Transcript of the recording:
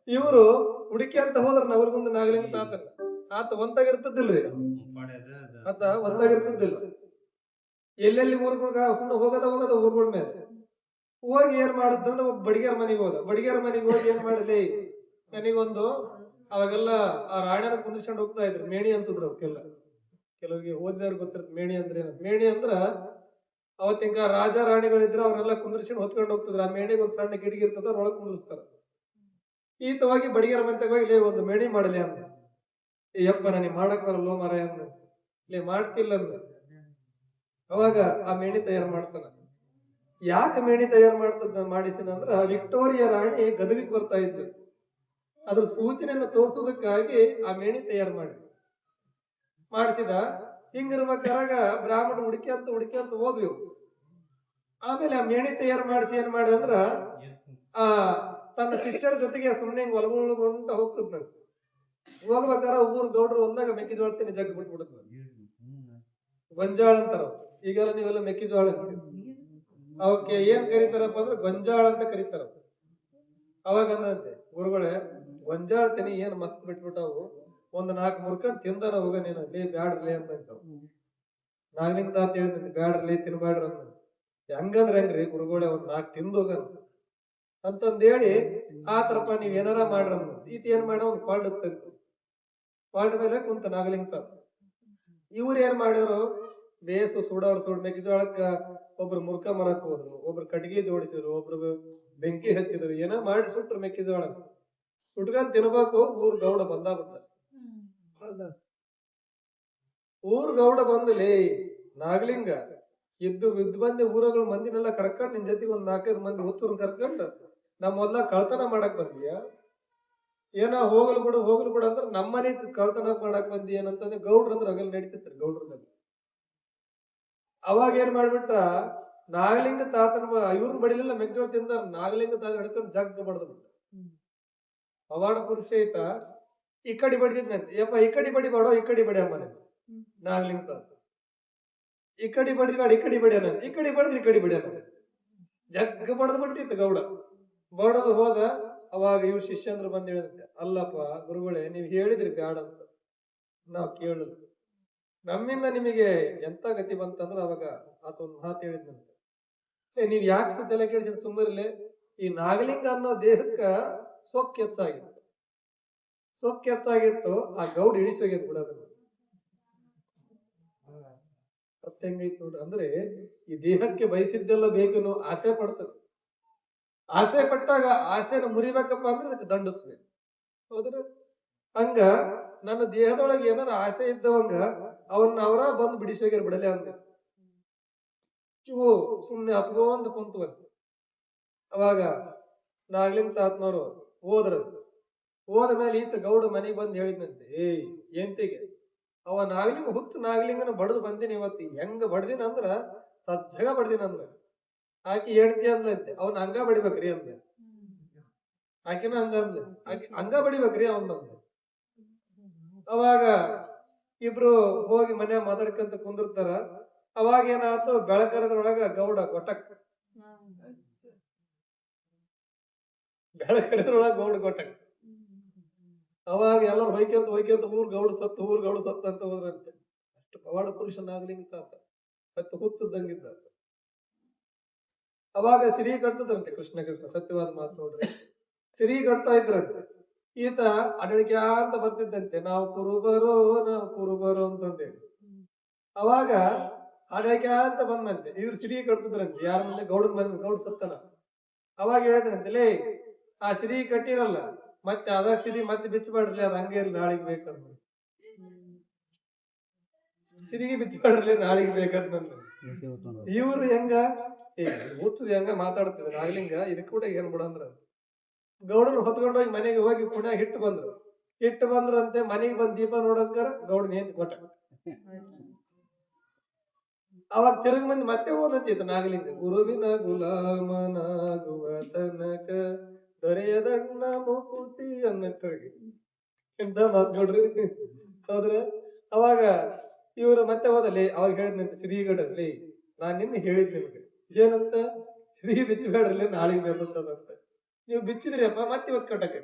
ಇವರು ಹುಡುಕಿ ಅಂತ ಹೋದ್ರ ಅವ್ರಿಗೊಂದು ನಾಗಲಿಂಗ ತಾತಲ್ಲ ಆತ ಒಂದಾಗಿರ್ತದಿಲ್ರಿ ಆತ ಒಂದಾಗಿರ್ತದಿಲ್ಲ ಎಲ್ಲೆಲ್ಲಿ ಊರ್ಗಳ್ಗ ಸುಮ್ಮನೆ ಹೋಗದ ಊರ್ಗಳ ಮೇಲೆ ಹೋಗಿ ಏನ್ ಮಾಡುದಂದ್ರೆ ಒಬ್ಬ ಬಡಿಗೆರ ಮನೆಗೆ ಹೋದ ಬಡಿಗೆರ ಮನೆಗೆ ಹೋಗಿ ಏನ್ ಮಾಡಲಿ ನನಗೊಂದು ಅವಾಗೆಲ್ಲ ಆ ರಾಣ್ಯನ ಕುಂದಿಸ್ಕೊಂಡು ಹೋಗ್ತಾ ಇದ್ರು ಮೇಣಿ ಅಂತಂದ್ರು ಅವಕ್ಕೆಲ್ಲ ಕೆಲವರಿಗೆ ಓದಿದವ್ರು ಗೊತ್ತಿರುತ್ತೆ ಮೇಣಿ ಅಂದ್ರೆ ಮೇಣಿ ಅಂದ್ರ ಅವತ್ತಿಂಕ ರಾಜ ರಾಣಿಗಳಿದ್ರು ಅವ್ರೆಲ್ಲ ಕುಂದಿರ್ಸ್ಕೊಂಡು ಹೊತ್ಕೊಂಡು ಹೋಗ್ತಿದ್ರು ಆ ಮೇಣಿಗೆ ಒಂದ್ ಸಣ್ಣ ಗಿಡಿಗೆ ಇರ್ತದ ಅದ್ರೊಳಗೆ ಕುಂದಿರ್ತಾರ ಈತವಾಗಿ ಬಡಿಗೆರ ಮಂತೆಗೆ ಹೋಗಿ ಇಲ್ಲಿ ಒಂದು ಮೇಣಿ ಮಾಡಲಿ ಅಂತ ಯಪ್ಪ ನನಗೆ ಮಾಡಕ್ ಬರಲ್ಲೋ ಮರ ಅಂದ ಇಲ್ಲಿ ಮಾಡ್ತಿಲ್ಲ ಅಂದ ಅವಾಗ ಆ ಮೇಣಿ ತಯಾರು ಮಾಡ್ತಾನ ಯಾಕೆ ಮೇಣಿ ತಯಾರು ಮಾಡಿಸಿನ ಅಂದ್ರ ವಿಕ್ಟೋರಿಯಾ ರಾಣಿ ಗದಗಿಗೆ ಬರ್ತಾ ಇದ್ರು ಅದ್ರ ಸೂಚನೆಯನ್ನು ತೋರ್ಸೋದಕ್ಕಾಗಿ ಆ ಮೇಣಿ ತಯಾರು ಮಾಡಿಸಿದ ಹಿಂಗಿರ್ಬೇಕಾಗ ಬ್ರಾಹ್ಮಣ ಹುಡುಕಿ ಅಂತ ಹೋದ್ವಿ ಆಮೇಲೆ ಆ ಮೇಣಿ ತಯಾರು ಮಾಡಿಸಿ ಏನ್ ಮಾಡಿ ಅಂದ್ರ ಆ ತನ್ನ ಶಿಷ್ಯರ ಜೊತೆಗೆ ಸುಮ್ಮನೆ ಹಿಂಗ್ ಒಳಗೊಂಡ ಹೋಗ್ತದ ನಂಗೆ ಹೋಗ್ಬೇಕಾರ ಊರ್ ಗೌಡ್ರು ಹೊಲ್ದಾಗ ಮೆಕ್ಕೆಜೋಳത്തിന് ಜಗ್ ಬಿಟ್ಬಿಡುತ್ತ ಗೊಂಜಾಳ ಅಂತಾರ ಈಗೆಲ್ಲ ನೀವೆಲ್ಲ ಮೆಕ್ಕೆಜೋಳ ಅವಕ್ಕೆ ಏನ್ ಕರೀತಾರಪ್ಪ ಅಂದ್ರೆ ಗೊಂಜಾಳ ಅಂತ ಕರೀತಾರ ಅವಾಗ ಅಂದಂತೆ ಗುರುಗಳೇ ಗೊಂಜಾಳ ತೆನಿ ಏನ್ ಮಸ್ತ್ ಬಿಟ್ಬಿಟ್ಟವು ಒಂದ್ 4 ಮುರ್ಕೊಂಡ್ ತಿಂದಾರ ಹೋಗ ನೀನು ಲೇ ಬ್ಯಾಡ್ರಲಿ ಅಂತ ನಾಗಲಿಂಗ ತಾತ ಹೇಳಿದಂತೆ ಬ್ಯಾಡ್ರಲಿ ತಿನ್ಬ್ಯಾಡ್ರ ಅಂತ ಹೆಂಗಂದ್ರ ಹೆಂಗ್ರಿ ಗುರುಗಳೇ ಒಂದ್ 4 ತಿಂದು ಹೋಗ ಅಂತಂದೇಳಿ ಆತರಪ್ಪ ನೀವ್ ಏನಾರ ಮಾಡ್ರ ಈತ ಏನ್ ಮಾಡ ಒಂದ್ ಪಾಲ್ಡ್ ತೆಗ್ದು ಪಾಲ್ಡ್ ಮೇಲೆ ಕುಂತ ನಾಗಲಿಂಗ ತಾತ ಇವ್ರು ಏನ್ ಮಾಡಿದ್ರು ಬೇಸು ಸುಡೋರು ಸುಡ್ ಮೆಕ್ಕೆಜೋಳಕ್ಕ ಒಬ್ರು ಮುರ್ಕ ಮರಕ್ ಹೋದ್ರು ಒಬ್ರು ಕಟ್ಗಿ ಜೋಡಿಸಿದ್ರು ಒಬ್ರು ಬೆಂಕಿ ಹಚ್ಚಿದ್ರು ಏನೋ ಮಾಡಿ ಸುಟ್ರು ಮೆಕ್ಕೆಜೋಳ ಸುಟ್ಕೊಂಡ್ ತಿನ್ಬೇಕು ಊರ್ ಗೌಡ ಬಂದಾಗ್ಬಿಟ್ಟ ಊರ್ ಗೌಡ ಬಂದಲಿ ನಾಗಲಿಂಗ ಇದ್ದು ಬಂದಿ ಊರಗಳ ಮಂದಿನೆಲ್ಲ ಕರ್ಕೊಂಡ್ ನಿನ್ ಜೊತೆಗೆ ಒಂದ್ 4-5 ಮಂದಿ ಹುಚ್ಚರು ಕರ್ಕೊಂಡ್ ನಮ್ ಮೊದ್ಲ ಕಳ್ತನ ಮಾಡಕ್ ಬಂದಿಯ ಏನ ಹೋಗಲ್ ಬಿಡು ಅಂದ್ರ ನಮ್ಮನೆ ಕಳ್ತನ ಮಾಡಕ್ ಬಂದಿ ಏನಂತಂದ್ರೆ ಗೌಡ್ರ ಅಂದ್ರ ಹಗಲ್ ನಡೀತಿತ್ರಿ ಗೌಡ್ರದಲ್ಲಿ ಅವಾಗ ಏನ್ ಮಾಡ್ಬಿಟ್ರ ನಾಗಲಿಂಗ ತಾತನ ಇವ್ರ ಬಡಿಲಿಲ್ಲ ಮೆಕ್ಕೆಜೋಳ ತಿಂದ ನಾಗಲಿಂಗ ತಾತ ಹಿಡ್ಕೊಂಡು ಜಗ್ ಬಡದ್ ಬಿಟ್ಟ ಅವಾಡ ಪುರುಷ ಐತ ಈ ಕಡೆ ಬಡಿದಿದ್ನಂತೆ ಯಪ್ಪ ಈ ಕಡೆ ಬಡಿ ಬಾಡೋ ಈ ಕಡೆ ಬಡಿ ಅಮ್ಮನೆ ನಾಗಲಿಂಗ ತಾತ ಈ ಕಡೆ ಬಡಿದ್ಬೇಡ ಈ ಕಡೆ ಬಡಿಯನ ಈ ಕಡೆ ಬಡದ್ ಈ ಕಡೆ ಬಡಿಯನ ಜಗ್ ಬಡದ್ ಬಿಟ್ಟಿತ್ತು ಗೌಡ ಬಡದು ಹೋದ ಅವಾಗ ಇವ್ರ ಶಿಷ್ಯಂದ್ರ ಬಂದ್ ಹೇಳಿದಂತೆ ಅಲ್ಲಪ್ಪ ಗುರುಗಳೇ ನೀವ್ ಹೇಳಿದ್ರಿ ಬ್ಯಾಡ ಅಂತ ನಾವ್ ಕೇಳಲ್ಲ ನಮ್ಮಿಂದ ನಿಮಗೆ ಎಂತ ಗತಿ ಬಂತಂದ್ರ ಅವಾಗ ಆತೊಂದು ಮಾತು ಹೇಳಿದ್ನಂತೆ ನೀವ್ ಯಾಕೆ ಸುದ್ದೆಲ್ಲ ಕೇಳಿಸಿದ ಸುಮ್ಮರ್ಲೆ ಈ ನಾಗಲಿಂಗ ಅನ್ನೋ ದೇಹಕ್ಕ ಸೊಕ್ ಹೆಚ್ಚಾಗಿತ್ತು ಆ ಗೌಡ್ ಇಳಿಸೋಗ್ಯದ ಬಿಡೋದು ಹೆಂಗೈತ್ ನೋಡ್ರಿ ಅಂದ್ರೆ ಈ ದೇಹಕ್ಕೆ ಬಯಸಿದ್ದೆಲ್ಲ ಬೇಕನ್ನೋ ಆಸೆ ಪಡ್ತದೆ ಆಸೆ ಪಟ್ಟಾಗ ಆಸೆನ ಮುರಿಬೇಕಪ್ಪ ಅಂದ್ರೆ ಅದಕ್ಕೆ ದಂಡಿಸ್ಬೇಕು ಹೌದ್ರ ಹಂಗ ನನ್ನ ದೇಹದೊಳಗೆ ಏನಾರ ಆಸೆ ಇದ್ದವಂಗ ಅವನ್ನ ಅವರ ಬಂದು ಬಿಡಿಸೋಗ್ಯಾರ ಬಿಡಲೆ ಅಂದ ಇವು ಸುಮ್ನೆ ಹತ್ಕೊಂಡ್ ಕುಂತವಂತೆ ಅವಾಗ ನಾಗಲಿಂಗ ತಾತನವರು ಹೋದ ಮೇಲೆ ಈತ ಗೌಡ ಮನೆಗೆ ಬಂದು ಹೇಳಿದ್ನಂತೆ ಎಂತಿಗೆ ಅವ ನಾಗಲಿಂಗ ಹುಚ್ಚು ನಾಗಲಿಂಗನ ಬಡದು ಬಂದಿನ ಇವತ್ತಿ ಹೆಂಗ ಬಡ್ದಿನ ಅಂದ್ರ ಸಜ್ಜಗ ಬಡ್ದಿನ ಅಂದ ಆಕಿ ಹೇಳ್ತಿ ಅಂದಂತೆ ಅವನ್ ಹಂಗ ಬಡಿಬೇಕ್ರಿ ಅಂದ ಆಕಿನ ಹಂಗ ಬಡಿಬೇಕ್ರಿ ಅವನ್ ಅವಾಗ ಇಬ್ರು ಹೋಗಿ ಮನೆ ಮಾತಾಡ್ಕಂತ ಕುಂದಿರ್ತಾರ ಅವಾಗ ಏನಾಯ್ತು ಬೆಳಕರದ್ರೊಳಗ ಗೌಡ ಗೊಟ್ಟಕ್ ಬೆಳಕರದ್ರೊಳಗ ಗೌಡ ಗೊಟ್ಟಕ್ ಅವಾಗ ಎಲ್ಲರೂ ಹೊಯ್ಕೊಂತ ಊರ್ ಗೌಡ ಸತ್ತ ಅಂತ ಹೋದ್ರಂತೆ ಅಷ್ಟು ಪವಾಡ ಪುರುಷನಾಗ್ಲಿಂಗ ತಾತ ಮತ್ತೆ ಹುಚ್ಚದಂಗಿದ್ದ ಅವಾಗ ಸಿರಿ ಕಟ್ತದಂತೆ ಕೃಷ್ಣ ಸತ್ಯವಾದ ಮಾತು ನೋಡ್ರಿ ಸಿರಿ ಕಟ್ತಾ ಇದ್ರಂತೆ ಈತ ಅಡಳಿಕೆ ಅಂತ ಬರ್ತಿದ್ದಂತೆ ನಾವು ಕುರುಬರು ಅಂತಂದೇಳಿ ಅವಾಗ ಅಡಳಿಕೆ ಅಂತ ಬಂದಂತೆ ಇವ್ರು ಸಿರಿ ಕಟ್ತಿದ್ರಂತೆ ಯಾರ ಮುಂದೆ ಗೌಡ ಸತ್ತನ ಅವಾಗ ಹೇಳಿದ್ರಂತೆ ಲೇ ಆ ಸಿರಿ ಕಟ್ಟಿರಲ್ಲ ಮತ್ತೆ ಅದ ಸಿರಿ ಮತ್ತೆ ಬಿಚ್ಚಬೇಡ್ರಿ ಅದ್ ಹಂಗೆ ನಾಳಿಗೆ ಬೇಕಂತ ಸಿರಿಗೆ ಬಿಚ್ಚಬೇಡ್ರಿ ನಾಳಿಗೆ ಬೇಕಂತ ಇವ್ರು ಹೆಂಗ ಹುಚ್ಚದ ಹೆಂಗ ಮಾತಾಡ್ತಿದ್ರು ನಾಗಲಿಂಗ ಇದಕ್ ಕೂಡ ಏನ್ ಬಿಡ ಅಂದ್ರ ಗೌಡರು ಹೊತ್ಕೊಂಡೋಗಿ ಮನೆಗೆ ಹೋಗಿ ಪುಣ್ಯ ಹಿಟ್ಟು ಬಂದ್ರಂತೆ ಮನೆಗೆ ಬಂದ್ ದೀಪ ನೋಡಂಕಾರ ಗೌಡನ ಏನ್ ಕೊಟ್ಟ ಅವಾಗ ತಿರುಗಿ ಮಂದಿ ಮತ್ತೆ ಓದಂತಿತ್ತು ನಾಗಲಿಂಗ ಗುರುವಿನ ಗುಲಾಮನಾಗುವ ತನಕ ದೊರೆಯದಣ್ಣ ಮುಕುತಿ ಅನ್ನೋಗಿ ಎಂತ ಮಾತ್ ನೋಡ್ರಿ ಹೌದ್ರ ಅವಾಗ ಇವ್ರು ಮತ್ತೆ ಹೋದಲ್ಲಿ ಅವಾಗ ಹೇಳಿದ್ನಂತೆ ಶ್ರೀಗಡಲ್ಲಿ ನಾನ್ ನಿನ್ನೆ ಹೇಳಿದ್ ನಿಮ್ಗೆ ಏನಂತ ಶ್ರೀ ಬಿಚ್ಚಬೇಡ್ರಲ್ಲಿ ನಾಳಿಗೆ ಬೇಕಂತದಂತ ನೀವು ಬಿಚ್ಚಿದ್ರಿ ಅಪ್ಪ ಮತ್ತೆ ಇವತ್ತು ಕಟ್ಟಕ್ಕೆ